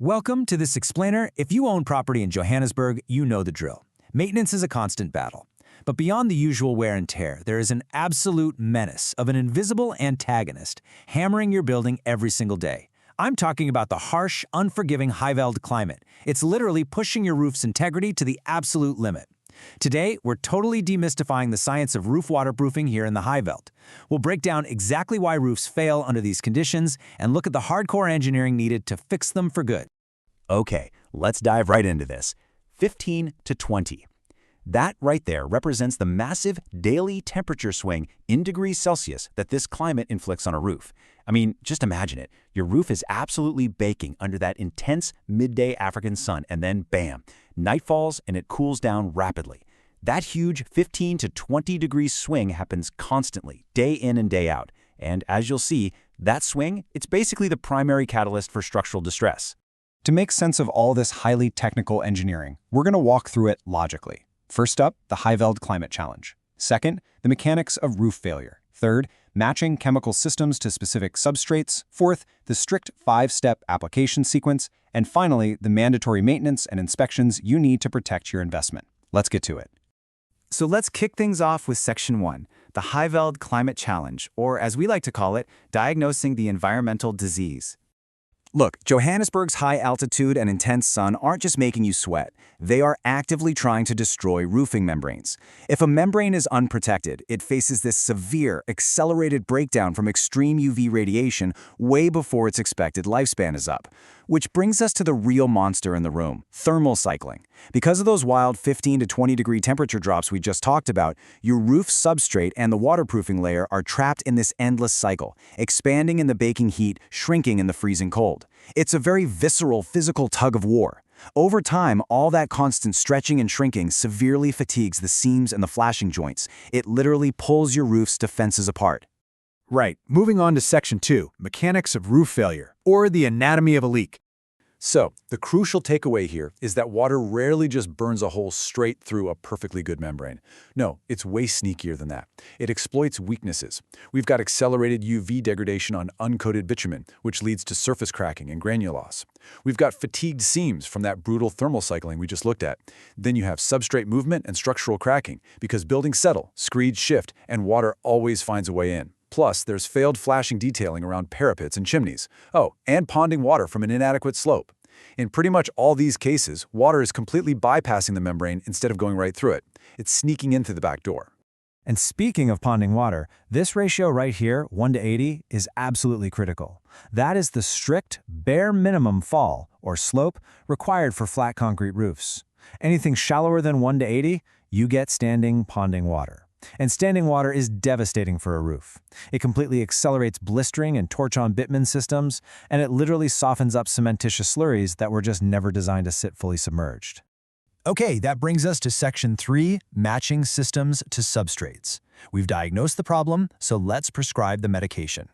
Welcome to this explainer. If you own property in Johannesburg, you know the drill. Maintenance is a constant battle. But beyond the usual wear and tear, there is an absolute menace of an invisible antagonist hammering your building every single day. I'm talking about the harsh, unforgiving high-veld climate. It's literally pushing your roof's integrity to the absolute limit. Today, we're totally demystifying the science of roof waterproofing here in the high-veld. We'll break down exactly why roofs fail under these conditions and look at the hardcore engineering needed to fix them for good. Okay, let's dive right into this. 15 to 20. That right there represents the massive daily temperature swing in degrees Celsius that this climate inflicts on a roof. I mean, just imagine it. Your roof is absolutely baking under that intense midday African sun, and then bam, night falls and it cools down rapidly. That huge 15 to 20 degrees swing happens constantly, day in and day out. And as you'll see, that swing, it's basically the primary catalyst for structural distress. To make sense of all this highly technical engineering, we're going to walk through it logically. First up, the high-veld climate challenge. Second, the mechanics of roof failure. Third, matching chemical systems to specific substrates. Fourth, the strict 5-step application sequence. And finally, the mandatory maintenance and inspections you need to protect your investment. Let's get to it. So let's kick things off with Section 1, the high-veld climate challenge, or as we like to call it, diagnosing the environmental disease. Look, Johannesburg's high altitude and intense sun aren't just making you sweat. They are actively trying to destroy roofing membranes. If a membrane is unprotected, it faces this severe, accelerated breakdown from extreme UV radiation way before its expected lifespan is up. Which brings us to the real monster in the room, thermal cycling. Because of those wild 15 to 20 degree temperature drops we just talked about, your roof substrate and the waterproofing layer are trapped in this endless cycle, expanding in the baking heat, shrinking in the freezing cold. It's a very visceral, physical tug of war. Over time, all that constant stretching and shrinking severely fatigues the seams and the flashing joints. It literally pulls your roof's defenses apart. Right, moving on to Section 2, mechanics of roof failure, or the anatomy of a leak. So, the crucial takeaway here is that water rarely just burns a hole straight through a perfectly good membrane. No, it's way sneakier than that. It exploits weaknesses. We've got accelerated UV degradation on uncoated bitumen, which leads to surface cracking and granule loss. We've got fatigued seams from that brutal thermal cycling we just looked at. Then you have substrate movement and structural cracking, because buildings settle, screeds shift, and water always finds a way in. Plus, there's failed flashing detailing around parapets and chimneys. Oh, and ponding water from an inadequate slope. In pretty much all these cases, water is completely bypassing the membrane instead of going right through it. It's sneaking in through the back door. And speaking of ponding water, this ratio right here, 1 to 80, is absolutely critical. That is the strict, bare minimum fall, or slope, required for flat concrete roofs. Anything shallower than 1 to 80, you get standing ponding water. And standing water is devastating for a roof. It completely accelerates blistering and torch-on bitumen systems, and it literally softens up cementitious slurries that were just never designed to sit fully submerged. Okay, that brings us to Section 3, matching systems to substrates. We've diagnosed the problem, so let's prescribe the medication.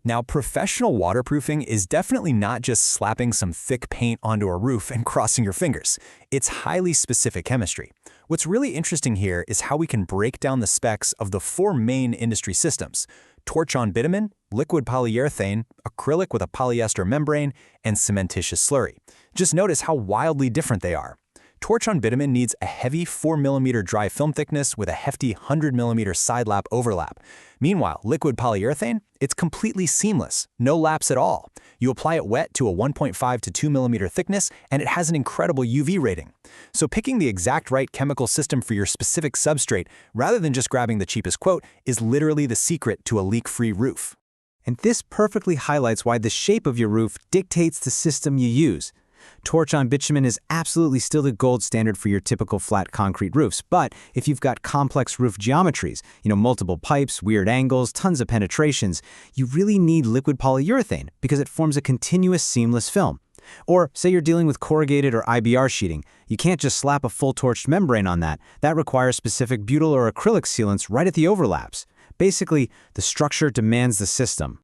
Now, professional waterproofing is definitely not just slapping some thick paint onto a roof and crossing your fingers. It's highly specific chemistry. What's really interesting here is how we can break down the specs of the 4 main industry systems: torch-on bitumen, liquid polyurethane, acrylic with a polyester membrane, and cementitious slurry. Just notice how wildly different they are. Torch-on bitumen needs a heavy 4 mm dry film thickness with a hefty 100 mm side lap overlap. Meanwhile, liquid polyurethane, it's completely seamless, no laps at all. You apply it wet to a 1.5 to 2 mm thickness, and it has an incredible UV rating. So picking the exact right chemical system for your specific substrate, rather than just grabbing the cheapest quote, is literally the secret to a leak-free roof. And this perfectly highlights why the shape of your roof dictates the system you use. Torch-on bitumen is absolutely still the gold standard for your typical flat concrete roofs, but if you've got complex roof geometries, multiple pipes, weird angles, tons of penetrations, you really need liquid polyurethane because it forms a continuous seamless film. Or say you're dealing with corrugated or IBR sheeting, you can't just slap a full torched membrane on that. That requires specific butyl or acrylic sealants right at the overlaps. Basically, the structure demands the system.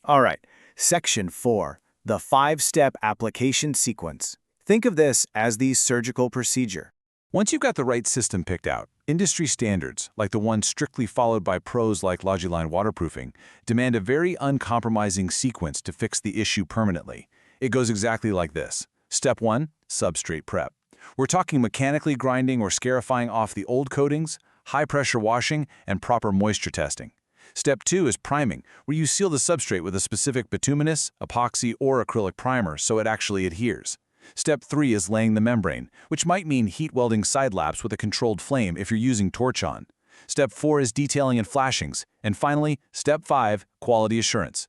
All right, Section 4. The 5-step application sequence. Think of this as the surgical procedure. Once you've got the right system picked out, industry standards, like the one strictly followed by pros like Logiline Waterproofing, demand a very uncompromising sequence to fix the issue permanently. It goes exactly like this. Step 1, substrate prep. We're talking mechanically grinding or scarifying off the old coatings, high-pressure washing, and proper moisture testing. Step 2 is priming, where you seal the substrate with a specific bituminous, epoxy, or acrylic primer so it actually adheres. Step 3 is laying the membrane, which might mean heat welding side laps with a controlled flame if you're using torch-on. Step 4 is detailing and flashings. And finally, Step 5, quality assurance.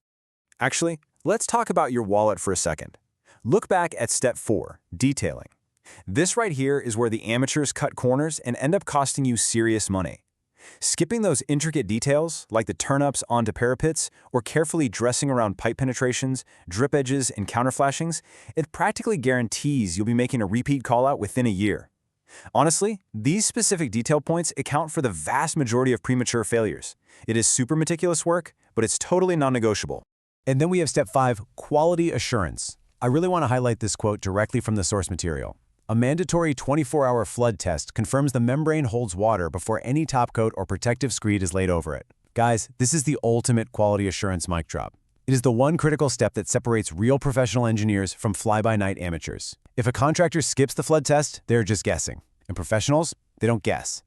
Actually, let's talk about your wallet for a second. Look back at Step 4, detailing. This right here is where the amateurs cut corners and end up costing you serious money. Skipping those intricate details, like the turn-ups onto parapets or carefully dressing around pipe penetrations, drip edges, and counterflashings, it practically guarantees you'll be making a repeat call-out within a year. Honestly, these specific detail points account for the vast majority of premature failures. It is super meticulous work, but it's totally non-negotiable. And then we have Step 5, quality assurance. I really want to highlight this quote directly from the source material. A mandatory 24-hour flood test confirms the membrane holds water before any topcoat or protective screed is laid over it. Guys, this is the ultimate quality assurance mic drop. It is the one critical step that separates real professional engineers from fly-by-night amateurs. If a contractor skips the flood test, they're just guessing. And professionals, they don't guess.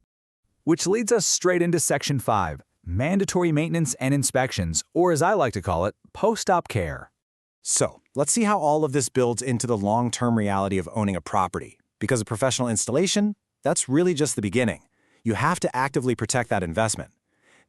Which leads us straight into Section 5, mandatory maintenance and inspections, or as I like to call it, post-op care. So, let's see how all of this builds into the long-term reality of owning a property. Because of professional installation, that's really just the beginning. You have to actively protect that investment.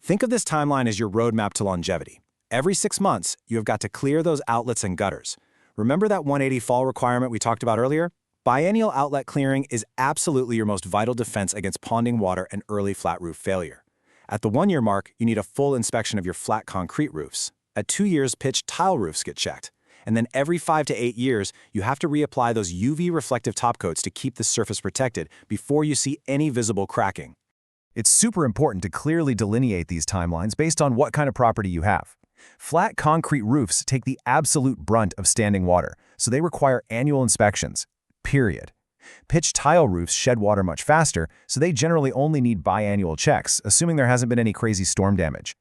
Think of this timeline as your roadmap to longevity. Every 6 months, you have got to clear those outlets and gutters. Remember that 180 fall requirement we talked about earlier? Biennial outlet clearing is absolutely your most vital defense against ponding water and early flat roof failure. At the 1-year mark, you need a full inspection of your flat concrete roofs. At 2 years, pitched tile roofs get checked. And then every 5 to 8 years, you have to reapply those UV reflective topcoats to keep the surface protected before you see any visible cracking. It's super important to clearly delineate these timelines based on what kind of property you have. Flat concrete roofs take the absolute brunt of standing water, so they require annual inspections. Period. Pitched tile roofs shed water much faster, so they generally only need biannual checks, assuming there hasn't been any crazy storm damage.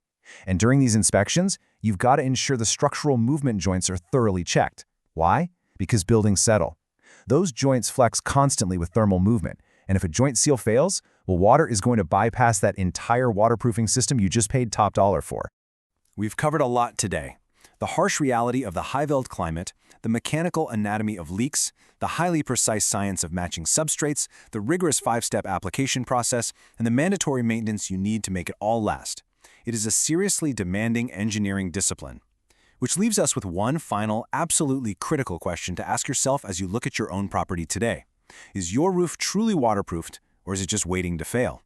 And during these inspections, you've got to ensure the structural movement joints are thoroughly checked. Why? Because buildings settle. Those joints flex constantly with thermal movement, and if a joint seal fails, well, water is going to bypass that entire waterproofing system you just paid top dollar for. We've covered a lot today. The harsh reality of the high-veld climate, the mechanical anatomy of leaks, the highly precise science of matching substrates, the rigorous 5-step application process, and the mandatory maintenance you need to make it all last. It is a seriously demanding engineering discipline. Which leaves us with one final, absolutely critical question to ask yourself as you look at your own property today. Is your roof truly waterproofed, or is it just waiting to fail?